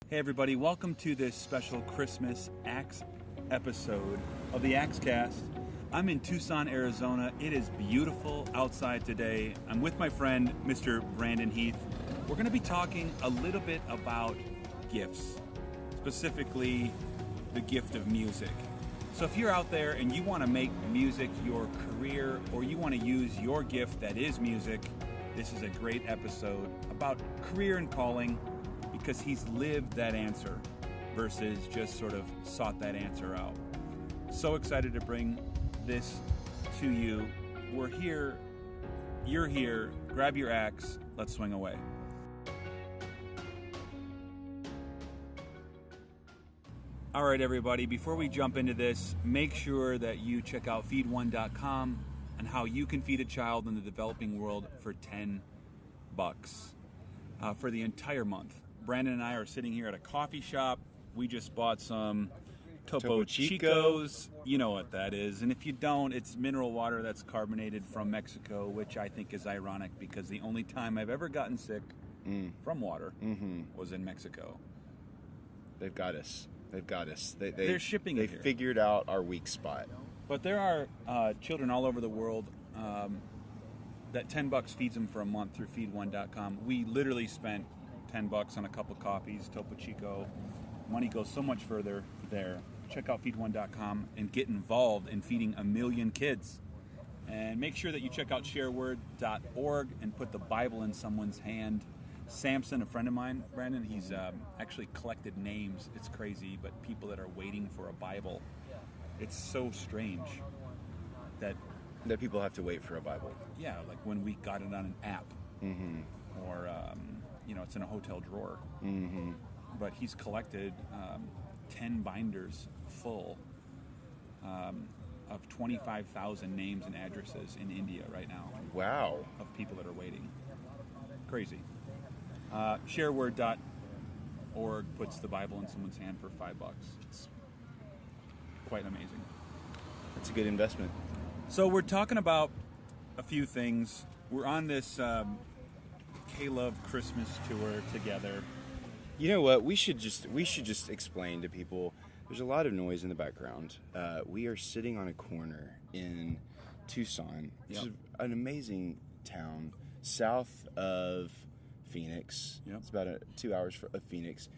Hey everybody, welcome to this special Christmas Axe episode of the AXECast. I'm in Tucson, Arizona. It is beautiful outside today. I'm with my friend, Mr. Brandon Heath. We're going to be talking a little bit about gifts, specifically the gift of music. So if you're out there and you want to make music your career, or you want to use your gift that is music, this is a great episode about career and calling, because he's lived that answer versus just sort of sought that answer out. So excited to bring this to you. We're here, you're here, grab your axe, let's swing away. All right, everybody, before we jump into this, make sure that you check out feed1.com and how you can feed a child in the developing world for $10 for the entire month. Brandon and I are sitting here at a coffee shop. We just bought some Topo Chicos. You know what that is. And if you don't, it's mineral water that's carbonated from Mexico, which I think is ironic because the only time I've ever gotten sick from water was in Mexico. They've got us. They're shipping it here. They figured out our weak spot. But there are children all over the world that $10 feeds them for a month through feed1.com. We literally spent $10 on a couple coffees, Topo Chico. Money goes so much further there. Check out feed1.com and get involved in feeding 1 million kids. And make sure that you check out shareword.org and put the Bible in someone's hand. Samson, a friend of mine, Brandon, he's actually collected names. It's crazy, but people that are waiting for a Bible. It's so strange that people have to wait for a Bible. Yeah, like when we got it on an app, or it's in a hotel drawer. But he's collected 10 binders full of 25,000 names and addresses in India right now. Wow. Of people that are waiting. Crazy. Shareword.org puts the Bible in someone's hand for $5. It's quite amazing. It's a good investment. So we're talking about a few things. We're on this K-Love Christmas tour together. You know what? We should just explain to people. There's a lot of noise in the background. We are sitting on a corner in Tucson, which is an amazing town south of Phoenix. Yep. It's about 2 hours of Phoenix.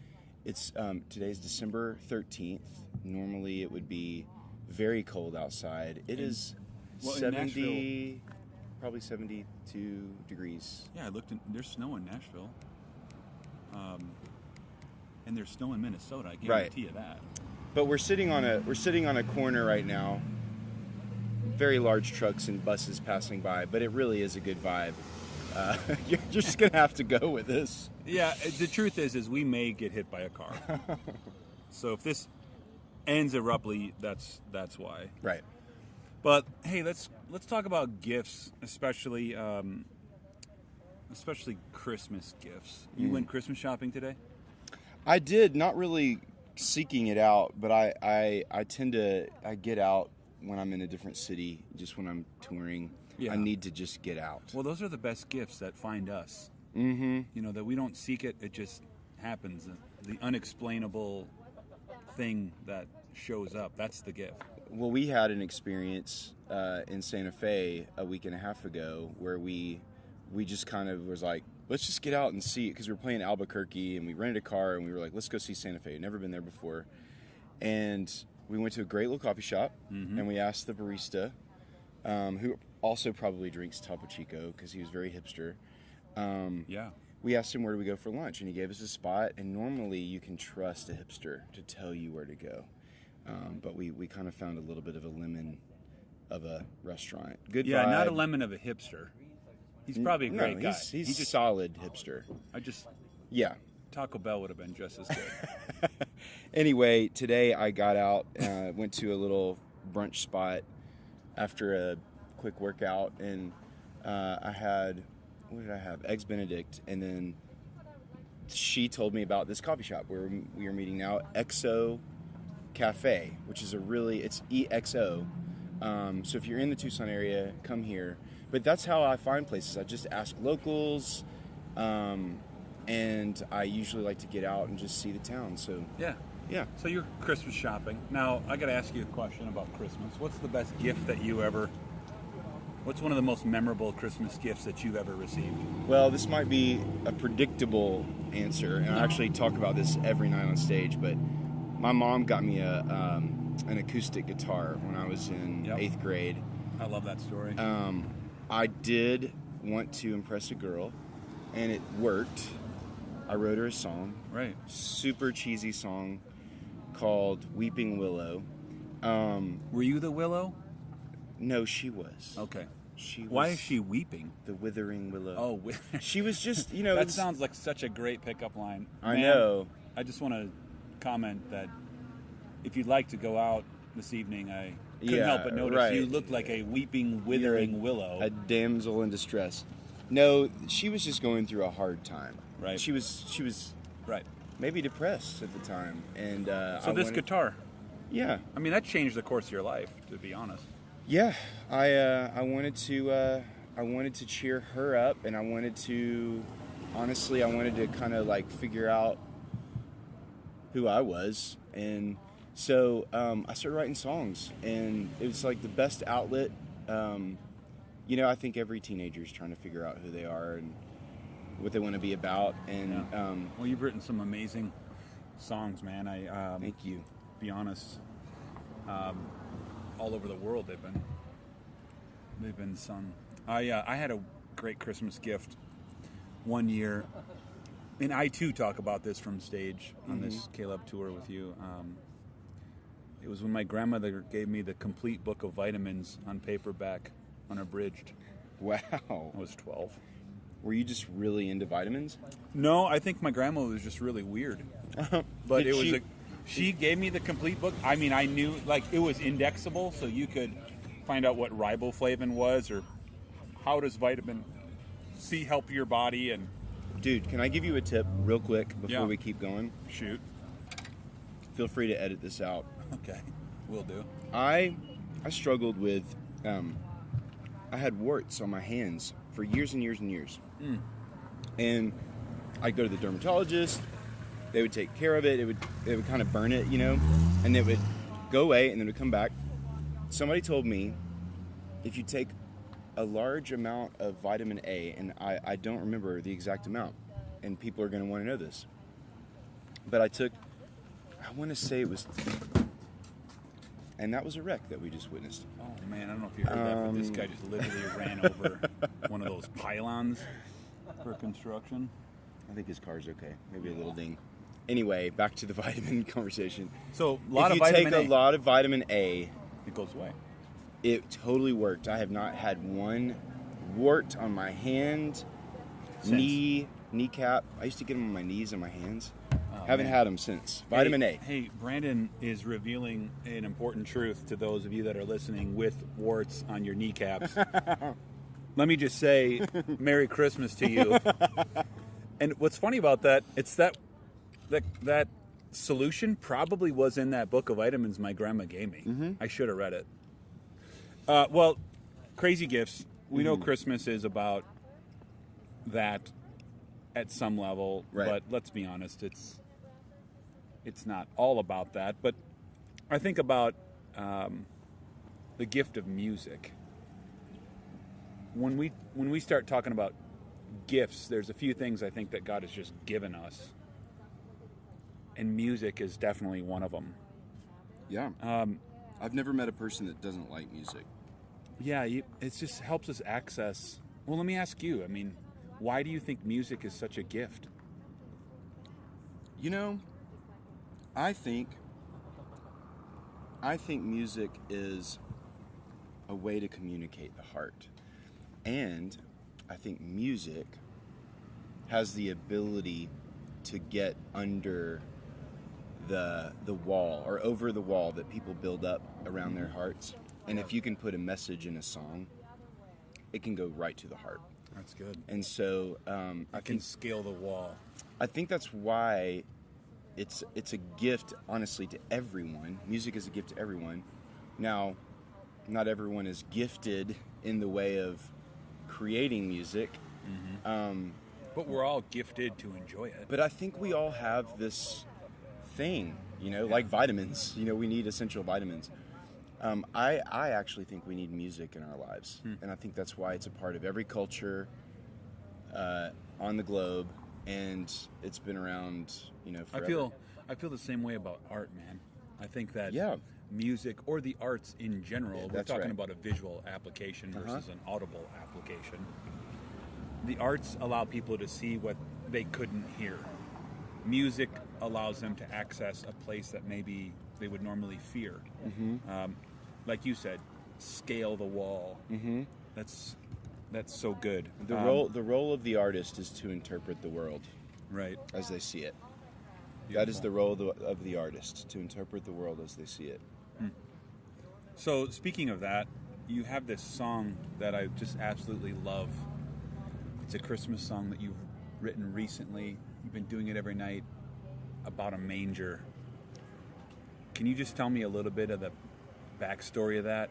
It's today's December 13th. Normally it would be very cold outside. It is 70, probably 72 degrees. Yeah, I looked. There's snow in Nashville, and there's snow in Minnesota. I guarantee you that. But we're sitting on a corner right now. Very large trucks and buses passing by, but it really is a good vibe. You're just gonna have to go with this. Yeah, the truth is we may get hit by a car. So if this ends abruptly, that's why. Right. But hey, let's talk about gifts, especially Christmas gifts. You went Christmas shopping today? I did, not really seeking it out, but I tend to get out when I'm in a different city, just when I'm touring. Yeah. I need to just get out. Well, those are the best gifts that find us. That we don't seek it, it just happens. The unexplainable thing that shows up, that's the gift. Well, we had an experience in Santa Fe a week and a half ago where we just kind of was like, let's just get out and see it, because we were playing Albuquerque and we rented a car and we were like, let's go see Santa Fe. Never been there before. And we went to a great little coffee shop and we asked the barista, who also probably drinks Topo Chico because he was very hipster. We asked him where do we go for lunch, and he gave us a spot. And normally you can trust a hipster to tell you where to go. But we kind of found a little bit of a lemon of a restaurant. Good vibe. Yeah, not a lemon of a hipster. He's probably a great guy. He's just solid hipster. Taco Bell would have been just as good. Anyway, today I got out, went to a little brunch spot after a quick workout, and I had, what did I have? Eggs Benedict, and then she told me about this coffee shop where we are meeting now, EXO Cafe, which is it's EXO. So if you're in the Tucson area, come here. But that's how I find places. I just ask locals, and I usually like to get out and just see the town. So Yeah. yeah. So you're Christmas shopping. Now, I got to ask you a question about Christmas. What's the best gift that what's one of the most memorable Christmas gifts that you've ever received? Well, this might be a predictable answer, and I actually talk about this every night on stage, but my mom got me an acoustic guitar when I was in 8th grade. I love that story. I did want to impress a girl, and it worked. I wrote her a song. Right. Super cheesy song called Weeping Willow. Were you the willow? No, she was. Okay. She Why was is she weeping? the withering willow? Oh, She was just, that sounds like such a great pickup line. I Man, know. I just want to comment that if you'd like to go out this evening, I couldn't help but notice you looked like a weeping, withering willow. A damsel in distress. No, she was just going through a hard time. Right. She was Right. maybe depressed at the time, and So this guitar, yeah, I mean, that changed the course of your life, to be honest. yeah. I wanted to cheer her up, and I wanted to kind of like figure out who I was, and so I started writing songs, and it was like the best outlet. I think every teenager is trying to figure out who they are and what they want to be about. And Well, you've written some amazing songs, man. thank you. Be honest, all over the world they've been sung. I had a great Christmas gift one year, and I too talk about this from stage on this Caleb tour with you. It was when my grandmother gave me the complete book of vitamins on paperback, unabridged. Wow. I was 12. Were you just really into vitamins? No, I think my grandma was just really weird. But she gave me the complete book. I mean, I knew, like, it was indexable, so you could find out what riboflavin was or how does vitamin C help your body. And Dude, can I give you a tip real quick before we keep going? shoot. Feel free to edit this out. Okay, will do. I struggled with, I had warts on my hands for years and years and years. And I'd go to the dermatologist, they would take care of it, they would kind of burn it, and it would go away and then it would come back. Somebody told me if you take a large amount of vitamin A, and I don't remember the exact amount, and people are going to want to know this, but I want to say it was, and that was a wreck that we just witnessed. Oh man, I don't know if you heard that, but this guy just literally ran over one of those pylons for construction. I think his car's okay. Maybe a little ding. Anyway, back to the vitamin conversation. So If you take a lot of vitamin A, it goes away. it totally worked. I have not had one wart on my hand, kneecap. I used to get them on my knees and my hands. Haven't had them since. Vitamin A. Hey, Brandon is revealing an important truth to those of you that are listening with warts on your kneecaps. Let me just say, Merry Christmas to you. And what's funny about that, it's that solution probably was in that book of vitamins my grandma gave me. I should have read it. Well, crazy gifts. We know Christmas is about that at some level, but let's be honest, it's not all about that. But I think about the gift of music. When we start talking about gifts, there's a few things I think that God has just given us, and music is definitely one of them. Yeah. I've never met a person that doesn't like music. Yeah, it just helps us access. Well, let me ask you. I mean, why do you think music is such a gift? I think music is a way to communicate the heart. And I think music has the ability to get under the wall or over the wall that people build up around their hearts. And if you can put a message in a song, it can go right to the heart. That's good. And so I can scale the wall. I think that's why it's a gift, honestly, to everyone. Music is a gift to everyone. Now, not everyone is gifted in the way of creating music. But we're all gifted to enjoy it. But I think we all have this thing, like vitamins. We need essential vitamins. I actually think we need music in our lives, and I think that's why it's a part of every culture on the globe, and it's been around, forever. I feel the same way about art, man. I think that Yeah. music or the arts in general, we're that's talking right. about a visual application versus an audible application. The arts allow people to see what they couldn't hear. Music allows them to access a place that maybe they would normally fear. Like you said, scale the wall. That's so good. The role of the artist is to interpret the world right as they see it. Beautiful. That is the role of the artist, to interpret the world as they see it. So speaking of that, you have this song that I just absolutely love. It's a Christmas song that you've written recently. You've been doing it every night, about a manger. Can you just tell me a little bit of the backstory of that?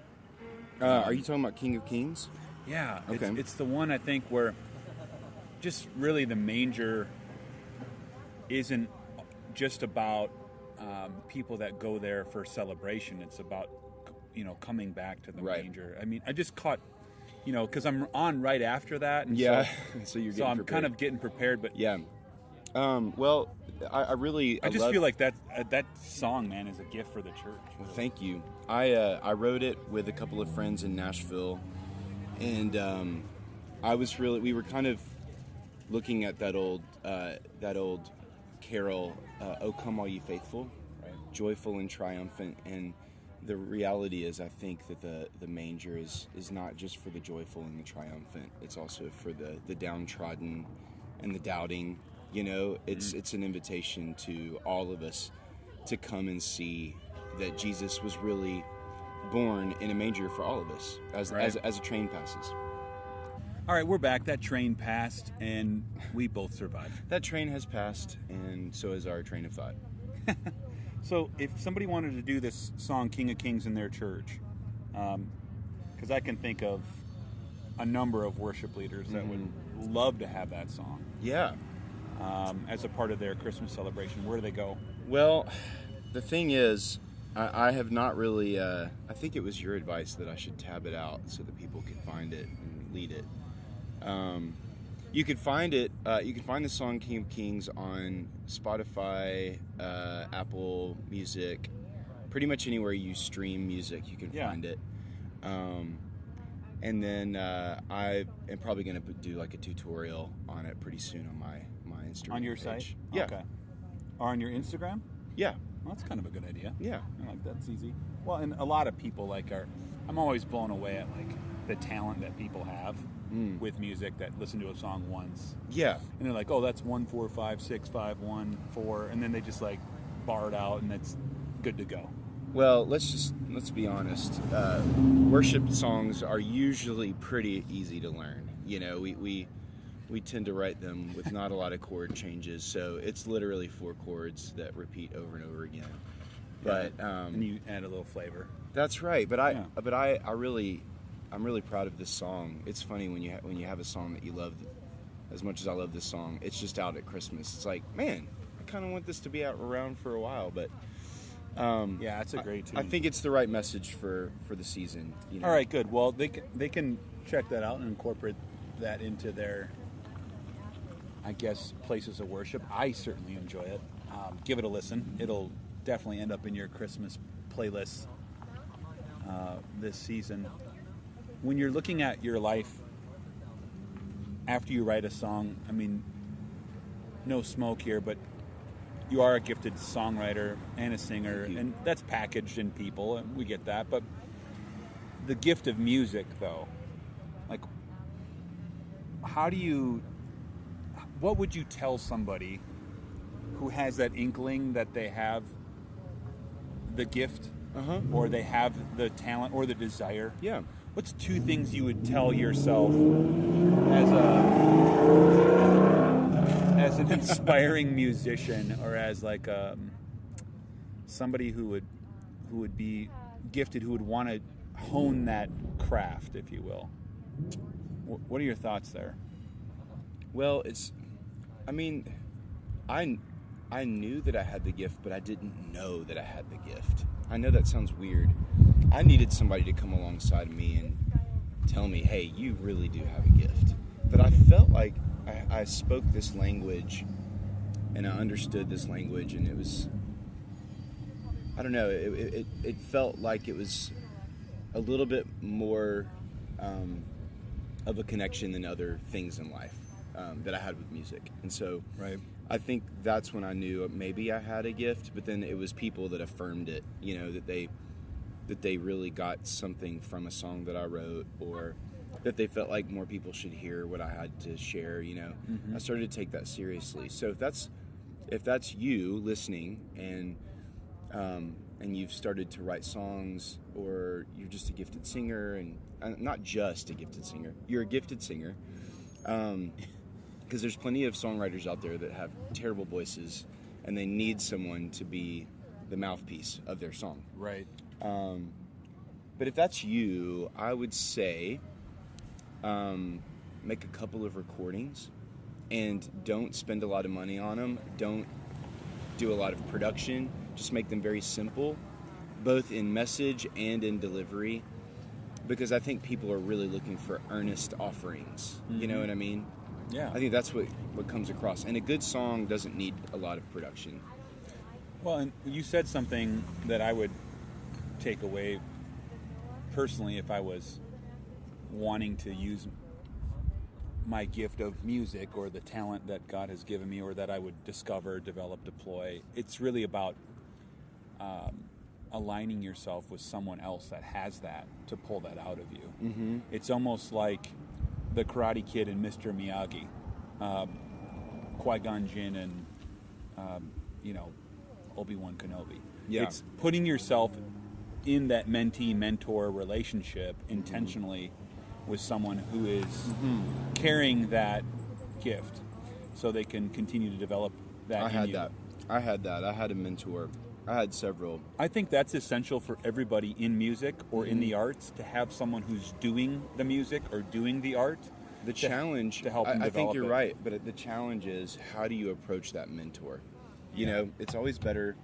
Are you talking about King of Kings? Yeah, Okay. it's the one I think where just really the manger isn't just about people that go there for celebration. It's about coming back to the Right. manger. I mean, I just caught because I'm on right after that. And Yeah. So, So you're so getting I'm prepared. kind of getting prepared, but Yeah. Well, I really I just love, feel like that song, man, is a gift for the church. Well, thank you. I wrote it with a couple of friends in Nashville, and we were kind of looking at that old carol, "O Come All Ye Faithful," Right. joyful and triumphant. And the reality is, I think that the manger is not just for the joyful and the triumphant. It's also for the downtrodden and the doubting. It's an invitation to all of us to come and see that Jesus was really born in a manger for all of us as a train passes. All right, we're back. That train passed, and we both survived. That train has passed, and so has our train of thought. So if somebody wanted to do this song, King of Kings, in their church, because I can think of a number of worship leaders that would love to have that song Yeah. as a part of their Christmas celebration, where do they go? Well, the thing is, I have not really, I think it was your advice that I should tab it out so that people could find it and lead it. You can find it, you can find the song King of Kings on Spotify, Apple Music, pretty much anywhere you stream music, you can find it. And then I am probably going to do like a tutorial on it pretty soon on my Instagram On your page. site? Yeah. Okay. Or on your Instagram? Yeah. Well, that's kind of a good idea. Yeah. I like that's easy. Well, and a lot of people I'm always blown away at the talent that people have with music that listen to a song once. Yeah. And they're like, oh, that's 1 4 5 6 5 1 4, and then they just bar it out, and it's good to go. Well, let's be honest. Worship songs are usually pretty easy to learn. We tend to write them with not a lot of chord changes, so it's literally 4 chords that repeat over and over again. But and you add a little flavor. That's right. But I'm really proud of this song. It's funny when you have a song that you love as much as I love this song. It's just out at Christmas. It's like, man, I kind of want this to be out around for a while, but. Yeah, it's a great tune. I think it's the right message for the season. All right, good. Well, they can check that out and incorporate that into their, I guess, places of worship. I certainly enjoy it. Give it a listen. It'll definitely end up in your Christmas playlist this season. When you're looking at your life after you write a song, I mean, no smoke here, but you are a gifted songwriter and a singer, and that's packaged in people, and we get that. But the gift of music, though, what would you tell somebody who has that inkling that they have the gift, or they have the talent or the desire? Yeah. What's 2 things you would tell yourself as an inspiring musician, or as somebody who would be gifted, who would want to hone that craft, if you will? What are your thoughts there? Well, I mean, I knew that I had the gift, but I didn't know that I had the gift. I know that sounds weird. I needed somebody to come alongside of me and tell me, hey, you really do have a gift. But I felt like I spoke this language and I understood this language, and it was, I don't know, it felt like it was a little bit more of a connection than other things in life that I had with music. And so Right. I think that's when I knew maybe I had a gift, but then it was people that affirmed it, you know, that they really got something from a song that I wrote, or that they felt like more people should hear what I had to share, you know. Mm-hmm. I started to take that seriously. So if that's you listening, and you've started to write songs, or you're just a gifted singer, and not just a gifted singer, you're a gifted singer, because there's plenty of songwriters out there that have terrible voices and they need someone to be the mouthpiece of their song. Right. But if that's you, I would say make a couple of recordings and don't spend a lot of money on them. Don't do a lot of production. Just make them very simple, both in message and in delivery, because I think people are really looking for earnest offerings. Mm-hmm. You know what I mean? Yeah. I think that's what comes across. And a good song doesn't need a lot of production. Well, and you said something that I would take away personally if I was wanting to use my gift of music or the talent that God has given me, or that I would discover, develop, deploy. It's really about aligning yourself with someone else that has that to pull that out of you. Mm-hmm. It's almost like the Karate Kid and Mr. Miyagi, Qui-Gon Jinn and Obi-Wan Kenobi. Yeah. It's putting yourself in that mentee-mentor relationship intentionally with someone who is carrying that gift, so they can continue to develop that. I had that. I had a mentor. I had several. I think that's essential for everybody in music or in the arts, to have someone who's doing the music or doing the art. The challenge, to help them I think develop you're it. right, but the challenge is, how do you approach that mentor? You know, it's always better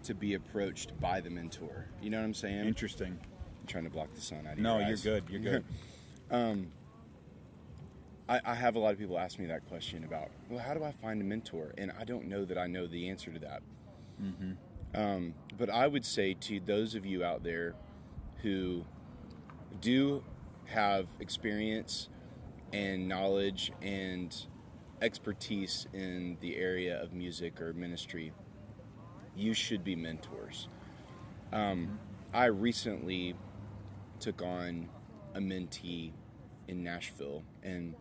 to be approached by the mentor. You know what I'm saying? Interesting. I'm trying to block the sun out of No, your you're eyes. good. You're good. I have a lot of people ask me that question about, well, how do I find a mentor? And I don't know that I know the answer to that. Mm-hmm. But I would say to those of you out there who do have experience and knowledge and expertise in the area of music or ministry, you should be mentors. I recently took on a mentee in Nashville, and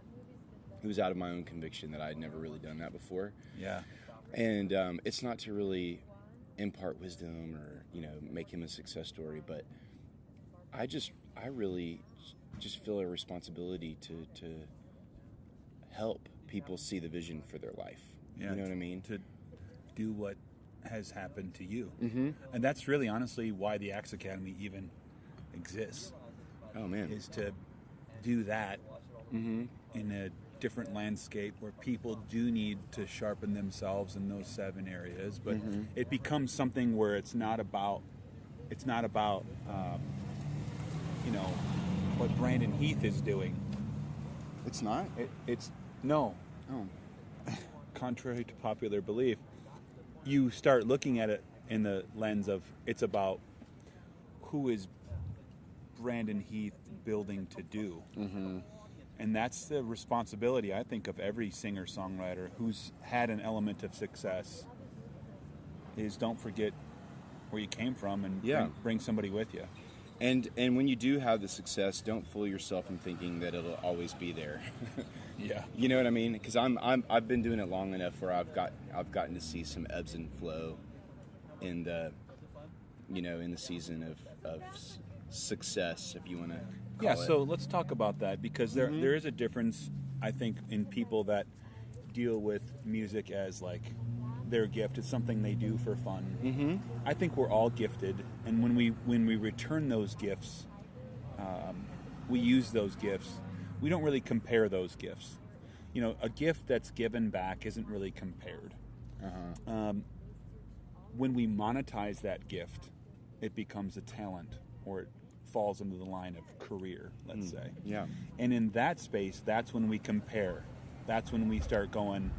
it was out of my own conviction that I had never really done that before. Yeah. And it's not to really impart wisdom or, make him a success story, but I really just feel a responsibility to help people see the vision for their life. Yeah, you know what I mean? To do what has happened to you. Mm-hmm. And that's really honestly why the Axe Academy even exists. Oh, man. Is to do that Mm-hmm. in a different landscape where people do need to sharpen themselves in those 7 areas, but it becomes something where it's not about what Brandon Heath is doing. It's not? It's no. Oh. Contrary to popular belief, you start looking at it in the lens of, it's about who is Brandon Heath building to do. Mm-hmm. And that's the responsibility, I think, of every singer-songwriter who's had an element of success, is don't forget where you came from and bring somebody with you. And when you do have the success, don't fool yourself in thinking that it'll always be there. Yeah. You know what I mean? Because I've been doing it long enough where I've gotten to see some ebbs and flow in the season of success, if you want to call it. So let's talk about that, because there is a difference, I think, in people that deal with music as like their gift. It's something they do for fun. Mm-hmm. I think we're all gifted, and when we return those gifts, we use those gifts. We don't really compare those gifts. a gift that's given back isn't really compared. When we monetize that gift, it becomes a talent, or it falls into the line of career, let's say. Yeah. And in that space, that's when we compare. That's when we start going,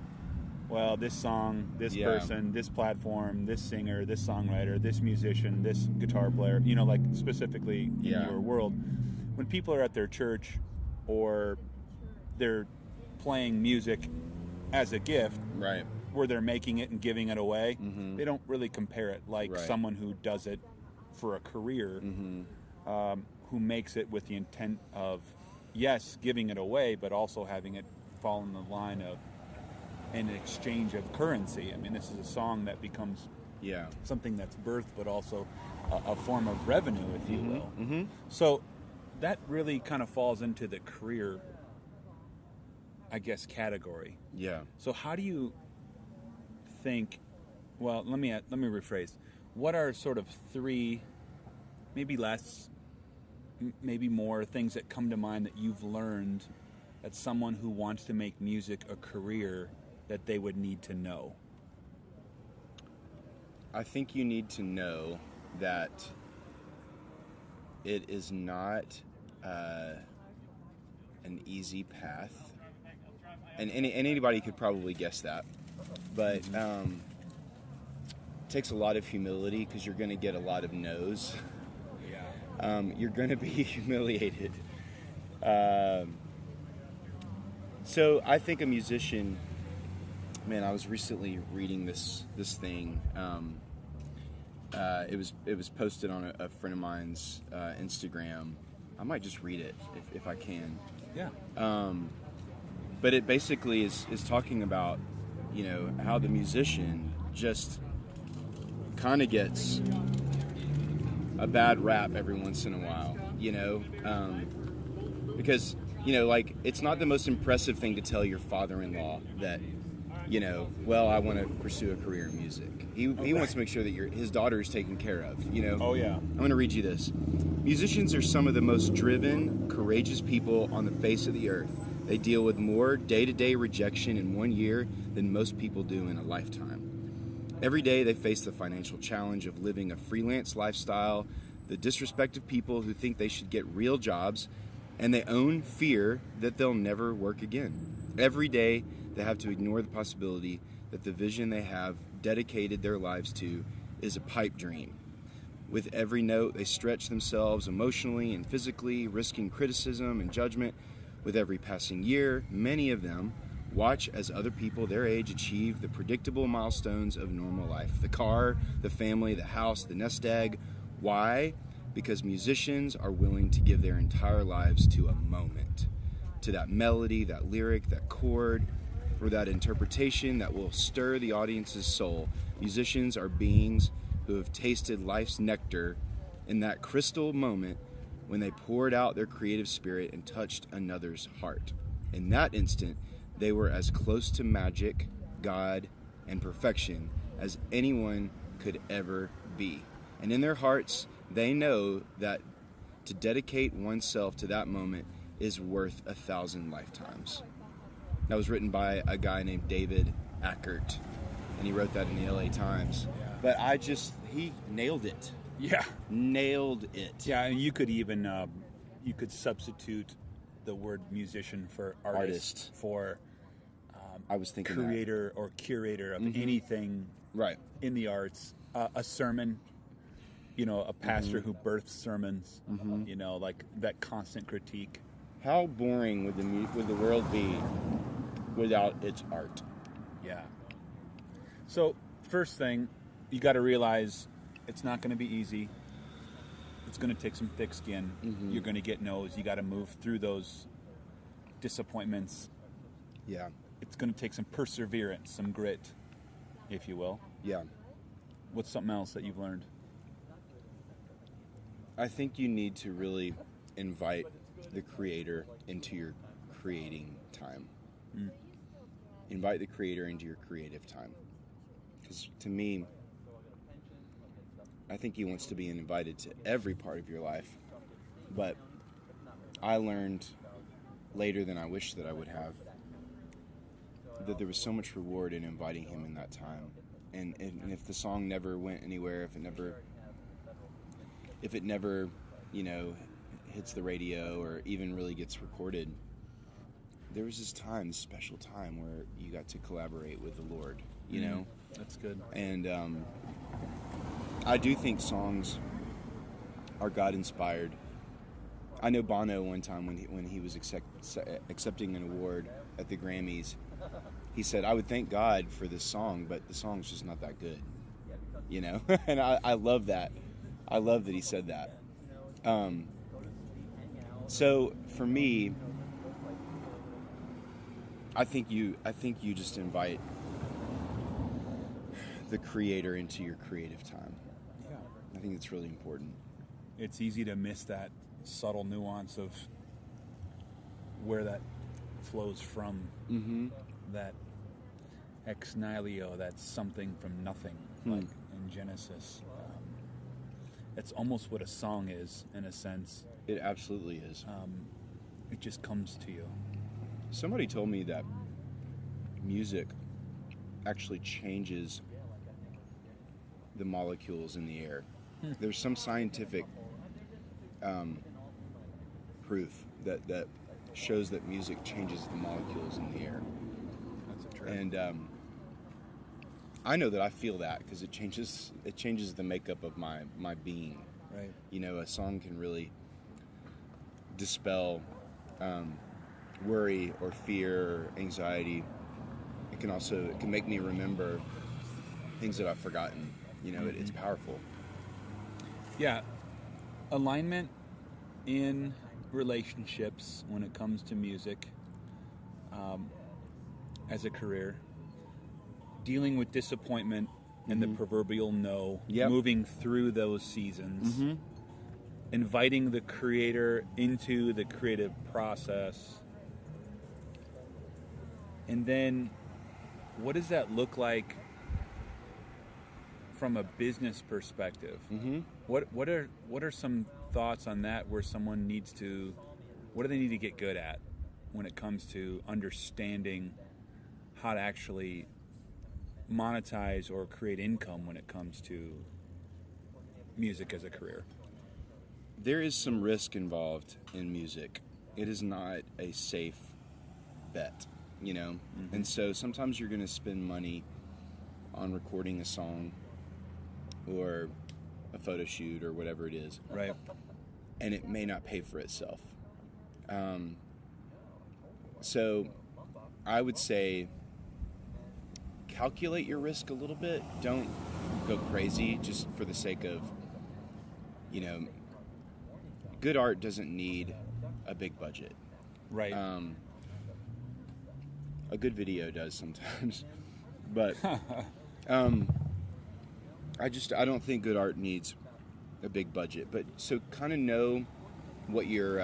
well, this song, this person, this platform, this singer, this songwriter, this musician, this guitar player, like specifically in your world. When people are at their church or they're playing music as a gift, right, where they're making it and giving it away, they don't really compare it like someone who does it for a career, who makes it with the intent of, yes, giving it away, but also having it fall in the line of an exchange of currency. I mean, this is a song that becomes something that's birthed, but also a form of revenue, if you will. So that really kind of falls into the career, I guess, category. Yeah. So how do you think? Well, let me rephrase. What are sort of three, maybe less, maybe more things that come to mind that you've learned that someone who wants to make music a career that they would need to know? I think you need to know that it is not an easy path, and anybody could probably guess that, but it takes a lot of humility, because you're going to get a lot of no's. You're going to be humiliated. So I think a musician, man, I was recently reading this thing. It was posted on a friend of mine's Instagram. I might just read it if I can. Yeah. But it basically is talking about, how the musician just kind of gets a bad rap every once in a while, because, like, it's not the most impressive thing to tell your father-in-law that, well, I want to pursue a career in music. He wants to make sure that his daughter is taken care of, Oh, yeah. I'm going to read you this. Musicians are some of the most driven, courageous people on the face of the earth. They deal with more day-to-day rejection in 1 year than most people do in a lifetime. Every day they face the financial challenge of living a freelance lifestyle, the disrespect of people who think they should get real jobs, and they own fear that they'll never work again. Every day they have to ignore the possibility that the vision they have dedicated their lives to is a pipe dream. With every note, they stretch themselves emotionally and physically, risking criticism and judgment. With every passing year, many of them watch as other people their age achieve the predictable milestones of normal life. The car, the family, the house, the nest egg. Why? Because musicians are willing to give their entire lives to a moment, to that melody, that lyric, that chord, or that interpretation that will stir the audience's soul. Musicians are beings who have tasted life's nectar in that crystal moment when they poured out their creative spirit and touched another's heart. In that instant, they were as close to magic, God, and perfection as anyone could ever be. And in their hearts, they know that to dedicate oneself to that moment is worth 1,000 lifetimes. That was written by a guy named David Ackert, and he wrote that in the LA Times. But he nailed it. Yeah. Nailed it. Yeah, and you could even, substitute the word musician for artist. For I was thinking creator or curator of anything in the arts. A sermon, a pastor who births sermons, like that constant critique. How boring would the world be without its art? Yeah. So, first thing, you got to realize it's not going to be easy. It's going to take some thick skin. You're going to get no's. You got to move through those disappointments. Yeah. It's going to take some perseverance, some grit, if you will. Yeah. What's something else that you've learned? I think you need to really invite the creator into your creating time. Invite the creator into your creative time. Because to me, I think he wants to be invited to every part of your life. But I learned later than I wish that I would have that there was so much reward in inviting him in that time. And if the song never went anywhere, if it never, hits the radio or even really gets recorded, there was this special time where you got to collaborate with the Lord, you know? That's good. And I do think songs are God-inspired. I know Bono one time when he was accepting an award at the Grammys, he said, I would thank God for this song, but the song's just not that good, And I love that. I love that he said that. So for me, I think you just invite the Creator into your creative time. Yeah. I think it's really important. It's easy to miss that subtle nuance of where that flows from. Mm-hmm. That ex nihilo, that's something from nothing, like in Genesis. It's almost what a song is, in a sense. It absolutely is. It just comes to you. Somebody told me that music actually changes the molecules in the air. There's some scientific proof that shows that music changes the molecules in the air. That's a trip. And I know that I feel that because it changes the makeup of my being. Right. A song can really dispel worry or fear or anxiety. It can make me remember things that I've forgotten. It's powerful. Yeah. Alignment in relationships when it comes to music, as a career, dealing with disappointment and the proverbial no, moving through those seasons, inviting the Creator into the creative process. And then what does that look like from a business perspective? Mm-hmm. What are some thoughts on that, where someone what do they need to get good at when it comes to understanding how to actually monetize or create income when it comes to music as a career? There is some risk involved in music. It is not a safe bet, And so sometimes you're going to spend money on recording a song or a photo shoot or whatever it is. Right. And it may not pay for itself. So I would say calculate your risk a little bit. Don't go crazy just for the sake of, good art doesn't need a big budget. Right. A good video does sometimes. But I don't think good art needs a big budget. But so kind of know what your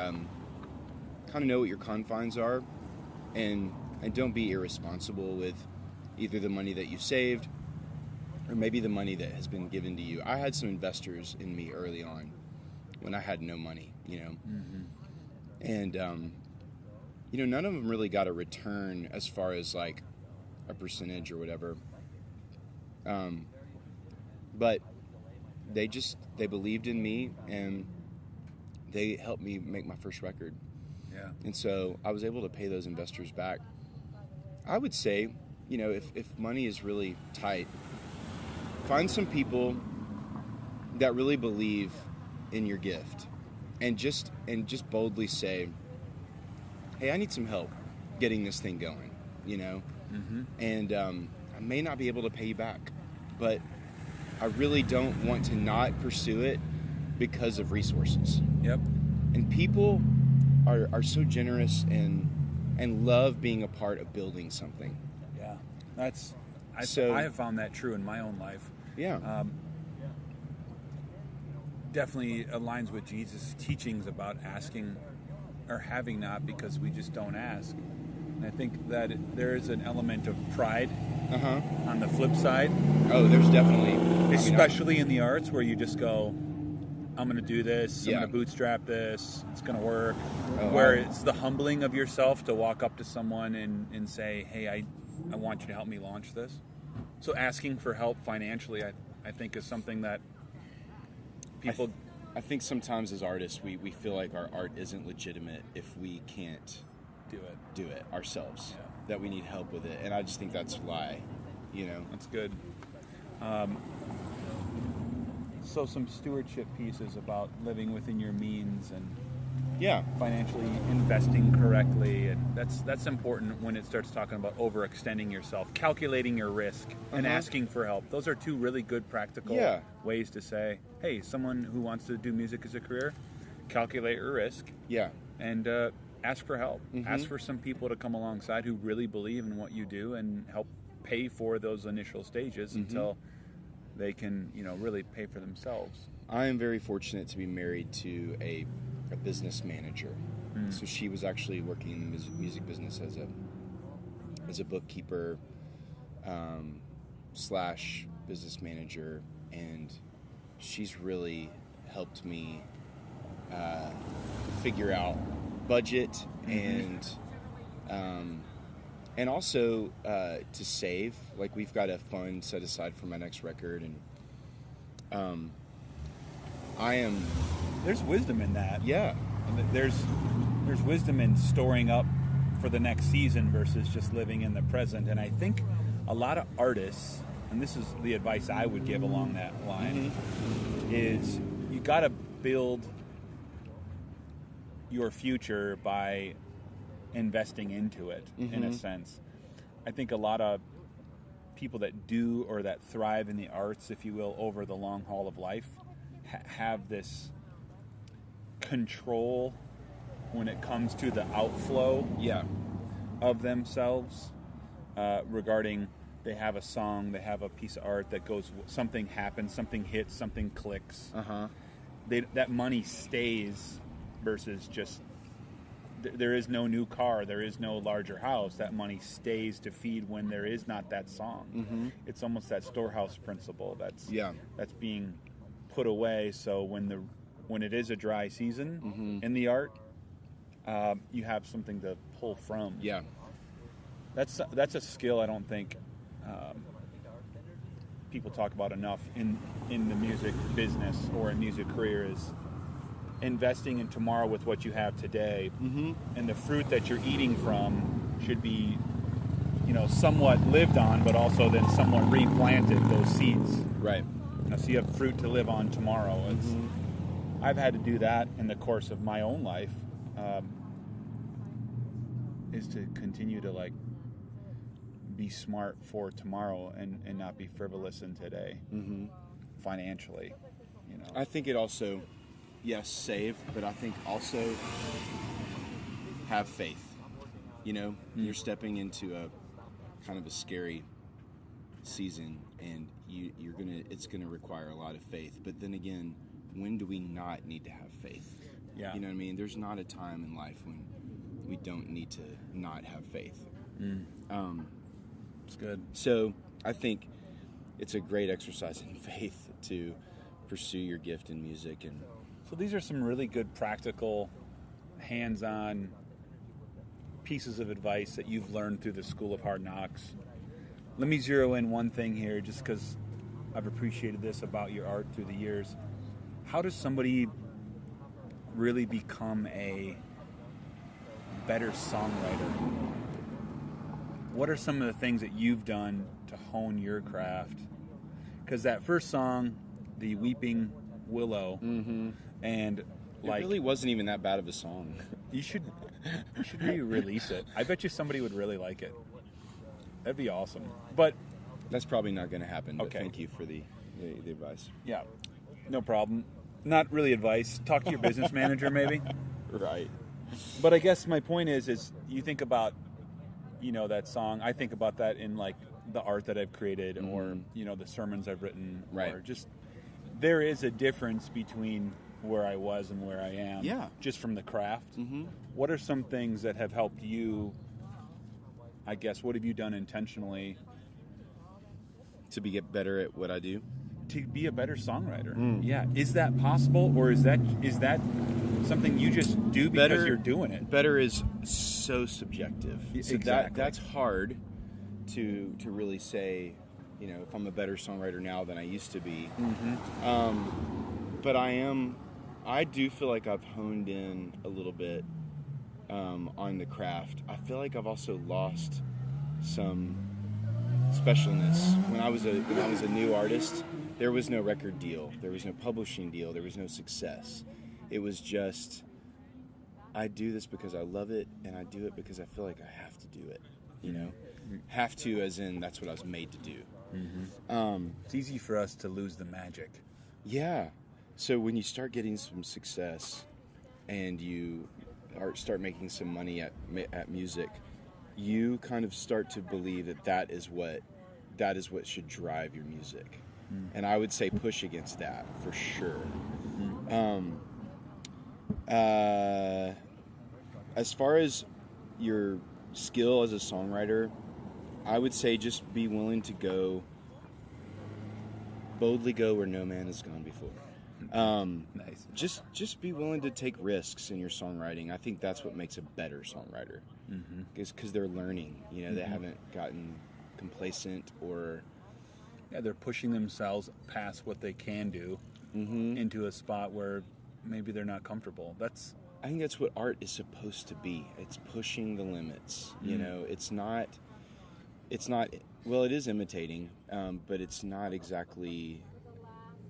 confines are, and don't be irresponsible with either the money that you saved or maybe the money that has been given to you. I had some investors in me early on when I had no money, and none of them really got a return as far as like a percentage or whatever. But they believed in me, and they helped me make my first record. Yeah. And so I was able to pay those investors back. I would say, if money is really tight, find some people that really believe in your gift, and just boldly say, hey, I need some help getting this thing going, And I may not be able to pay you back, but I really don't want to not pursue it because of resources. Yep. And people are so generous and love being a part of building something. Yeah. I have found that true in my own life. Yeah. Definitely aligns with Jesus' teachings about asking or having not because we just don't ask. And I think that there is an element of pride on the flip side. Oh, there's definitely. Especially in the arts, where you just go, I'm going to do this, I'm Yeah. going to bootstrap this, it's going to work. Oh, where wow. it's the humbling of yourself to walk up to someone and say, hey, I want you to help me launch this. So asking for help financially, I think is something that people... I think sometimes as artists, we feel like our art isn't legitimate if we can't do it ourselves, that we need help with it. And I just think that's a lie, you know? That's good. So some stewardship pieces about living within your means and financially investing correctly, and that's important when it starts talking about overextending yourself, calculating your risk, and asking for help. Those are two really good practical ways to say, hey, someone who wants to do music as a career, calculate your risk, and ask for help. Ask for some people to come alongside who really believe in what you do and help pay for those initial stages until they can, really pay for themselves. I am very fortunate to be married to a business manager. So she was actually working in the music business as a bookkeeper slash business manager, and she's really helped me figure out budget and also to save. Like, we've got a fund set aside for my next record, and There's wisdom in that. Yeah. There's wisdom in storing up for the next season versus just living in the present. And I think a lot of artists, and this is the advice I would give along that line, is you got to build your future by investing into it, in a sense. I think a lot of people that do or that thrive in the arts, if you will, over the long haul of life, have this control when it comes to the outflow of themselves, regarding they have a song, they have a piece of art that goes, something happens, something hits, something clicks. That money stays versus just there is no new car, there is no larger house. That money stays to feed when there is not that song. It's almost that storehouse principle that's being put away, so when it is a dry season in the art, you have something to pull from. That's a skill I don't think people talk about enough in the music business or in music career, is investing in tomorrow with what you have today, and the fruit that you're eating from should be somewhat lived on, but also then somewhat replanted, those seeds. Right. So you have fruit to live on tomorrow. I've had to do that in the course of my own life, is to continue to be smart for tomorrow and not be frivolous in today, financially. I think it also, yes, save, but I think also have faith. You're stepping into a kind of a scary season, and it's gonna require a lot of faith. But then again, when do we not need to have faith? Yeah. You know what I mean? There's not a time in life when we don't need to not have faith. It's good. So I think it's a great exercise in faith to pursue your gift in music. And so these are some really good practical, hands-on pieces of advice that you've learned through the School of Hard Knocks. Let me zero in one thing here, just because I've appreciated this about your art through the years. How does somebody really become a better songwriter? What are some of the things that you've done to hone your craft? Because that first song, The Weeping Willow, and it really wasn't even that bad of a song. You should re-release it. I bet you somebody would really like it. That'd be awesome. But that's probably not going to happen. But okay. Thank you for the advice. Yeah, no problem. Not really advice. Talk to your business manager, maybe. Right. But I guess my point is you think about, that song. I think about that in the art that I've created, or the sermons I've written, right. Or just there is a difference between where I was and where I am. Yeah. Just from the craft. What are some things that have helped you? I guess, what have you done intentionally to get better at what I do? To be a better songwriter. Yeah. Is that possible, or is that something you just do because you're doing it? Better is so subjective. So exactly. That's hard to really say, you know, if I'm a better songwriter now than I used to be. But I do feel like I've honed in a little bit on the craft. I feel like I've also lost some specialness. When I was a new artist, there was no record deal, there was no publishing deal, there was no success. It was just, I do this because I love it, and I do it because I feel like I have to do it. You know, have to as in that's what I was made to do. It's easy for us to lose the magic. Yeah. So when you start getting some success, and you start making some money at music, you kind of start to believe that is what should drive your music. And I would say push against that for sure. As far as your skill as a songwriter, I would say just be willing to boldly go where no man has gone before. Nice. Just be willing to take risks in your songwriting. I think that's what makes a better songwriter. Because they're learning. You know, they haven't gotten complacent or... Yeah, they're pushing themselves past what they can do into a spot where maybe they're not comfortable. I think that's what art is supposed to be. It's pushing the limits. You know, it's not, well, it is imitating, but it's not exactly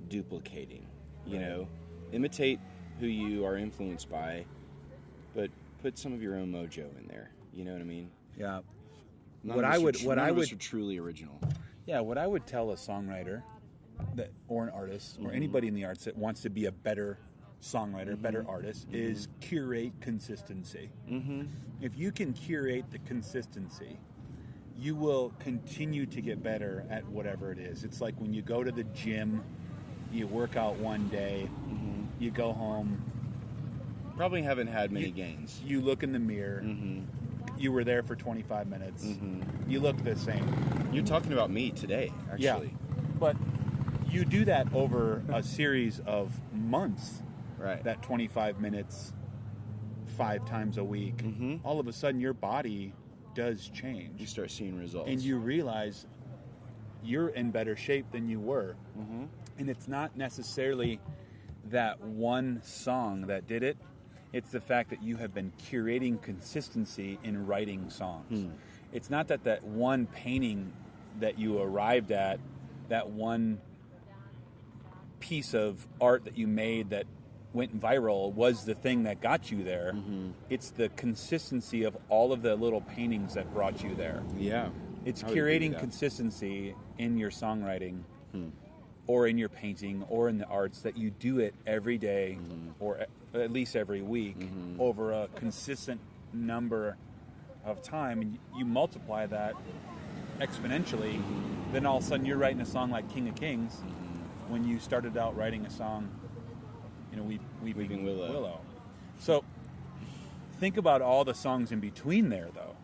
duplicating, you know. Imitate who you are influenced by, but put some of your own mojo in there. You know what I mean? Yeah. None of us are truly original. Yeah, what I would tell a songwriter or an artist or anybody in the arts that wants to be a better songwriter, better artist, is curate consistency. If you can curate the consistency, you will continue to get better at whatever it is. It's like when you go to the gym, you work out one day, you go home. Probably haven't had many gains. You look in the mirror. You were there for 25 minutes. You look the same. You're talking about me today, actually. Yeah, but you do that over a series of months. Right. That 25 minutes, 5 times a week. All of a sudden, your body does change. You start seeing results. And you realize you're in better shape than you were. And it's not necessarily that one song that did it. It's the fact that you have been curating consistency in writing songs. It's not that one painting that you arrived at, that one piece of art that you made that went viral was the thing that got you there. It's the consistency of all of the little paintings that brought you there. Yeah. It's curating consistency in your songwriting or in your painting or in the arts, that you do it every day or at least every week over a consistent number of time, and you multiply that exponentially. Then all of a sudden you're writing a song like King of Kings when you started out writing a song, you know, Weeping Willow. So think about all the songs in between there, though.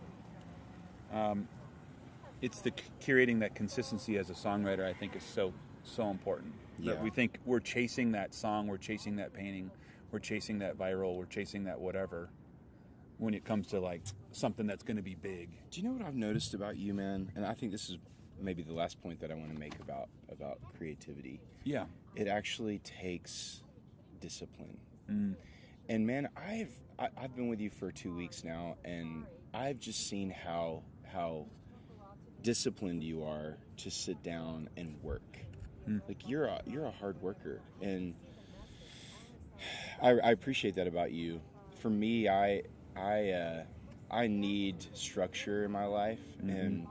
It's the curating that consistency as a songwriter, I think, is so important. Yeah. That we think we're chasing that song, we're chasing that painting, we're chasing that viral, we're chasing that whatever, when it comes to like something that's going to be big. Do you know what I've noticed about you, man? And I think this is maybe the last point that I want to make about creativity. Yeah. It actually takes discipline. And man, I've been with you for 2 weeks now, and I've just seen how disciplined you are to sit down and work. Like you're a hard worker, and I appreciate that about you. For me, I need structure in my life, and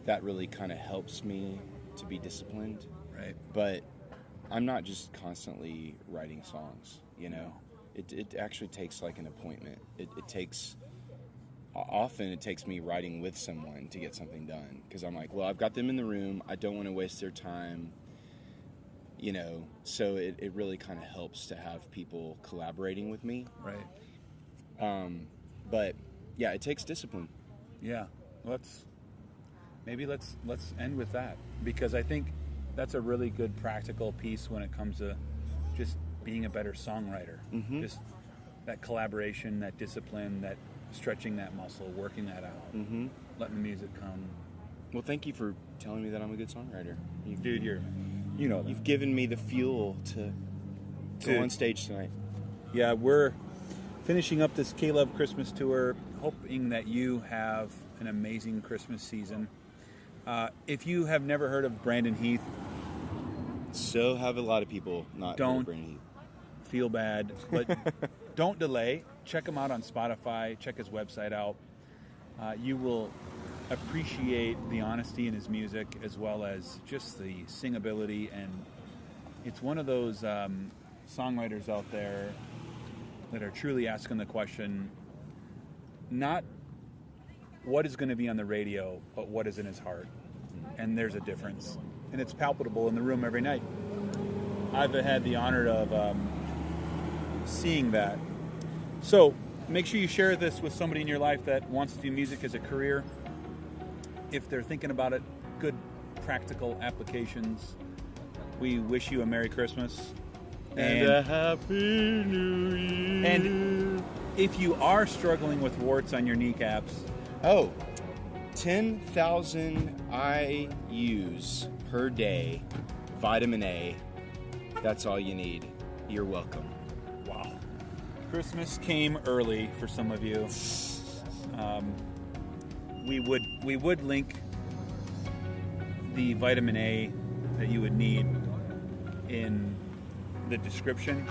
that really kind of helps me to be disciplined. Right. But I'm not just constantly writing songs, you know. It actually takes like an appointment. Often it takes me writing with someone to get something done, because I'm like, well, I've got them in the room. I don't want to waste their time, you know. So it really kind of helps to have people collaborating with me. Right. But yeah, it takes discipline. Yeah. Let's end with that, because I think that's a really good practical piece when it comes to just being a better songwriter. Just that collaboration, that discipline, that stretching that muscle, working that out, letting the music come Well, thank you for telling me that I'm a good songwriter. Dude, you know that. You've given me the fuel to go on stage tonight. Yeah, we're finishing up this K-Love Christmas tour, hoping that you have an amazing Christmas season. If you have never heard of Brandon Heath, So have a lot of people not heard of Brandon Heath. Feel bad, but don't delay. Check him out on Spotify. Check his website out. You will appreciate the honesty in his music as well as just the singability. And it's one of those songwriters out there that are truly asking the question, not what is going to be on the radio, but what is in his heart. And there's a difference. And it's palpable in the room every night. I've had the honor of seeing that. So make sure you share this with somebody in your life that wants to do music as a career. If they're thinking about it, good practical applications. We wish you a Merry Christmas. And a Happy New Year. And if you are struggling with warts on your kneecaps, 10,000 IUs per day, vitamin A. That's all you need. You're welcome. wow. Christmas came early for some of you. We would link the vitamin A that you would need in the description,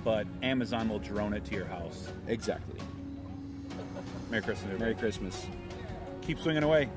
but Amazon will drone it to your house. Exactly. Merry Christmas, everybody. Merry Christmas. Keep swinging away.